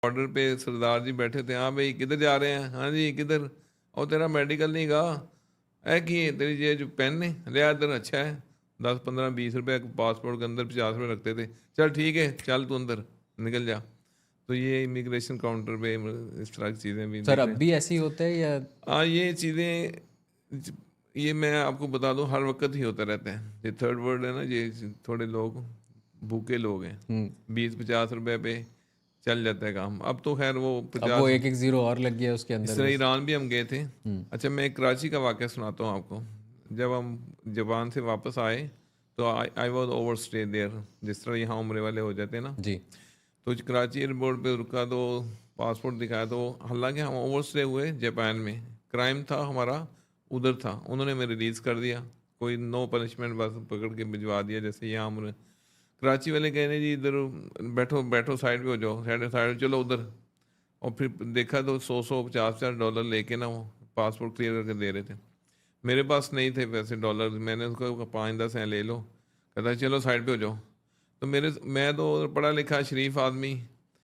Border पे सरदार जी बैठे थे, हाँ भाई किधर जा रहे हैं, हाँ जी किधर, और तेरा मेडिकल नहीं गा, है कि तेरी ये जो पेन है ले आ इधर, अच्छा है 10 15 20 रुपए पासपोर्ट के अंदर 50 रुपए रखते थे, चल ठीक है चल तू अंदर निकल जा। तो ये इमिग्रेशन काउंटर पे इस तरह की चीज़ें भी सर देख अब रहे हैं। भी ऐसी होता है या? हाँ ये चीज़ें ये मैं आपको बता दूं हर वक्त ही होता रहता है। ये थर्ड वर्ल्ड है ना, ये थोड़े लोग भूखे लोग हैं, 20 50 रुपए पे चल जाता है काम। अब तो खैर वो अब वो 50। एक एक ज़ीरो और लग गया उसके इस अंदर तरह बस। ईरान भी हम गए थे। अच्छा मैं एक कराची का वाक़या सुनाता हूँ आपको। जब हम जापान से वापस आए तो I was over stay there, जिस तरह यहाँ उम्रे वाले हो जाते हैं ना। जी। तो कराची एयरपोर्ट पे रुका तो पासपोर्ट दिखाया, तो हालांकि हम ओवर स्टे हुए जापान में, क्राइम था हमारा उधर था, उन्होंने हमें रिलीज़ कर दिया, कोई नो पनिशमेंट, बस पकड़ के भिजवा दिया। जैसे यहाँ हमने कराची वाले कह रहे जी इधर बैठो बैठो साइड पे हो जाओ, साइड साइड चलो उधर। और फिर देखा तो 100 100 50 50 डॉलर लेके ना वो पासपोर्ट क्लियर करके दे रहे थे। मेरे पास नहीं थे पैसे डॉलर, मैंने उसको 5 10 हैं ले लो, कहता है चलो साइड पे हो जाओ। तो मैं तो पढ़ा लिखा शरीफ आदमी,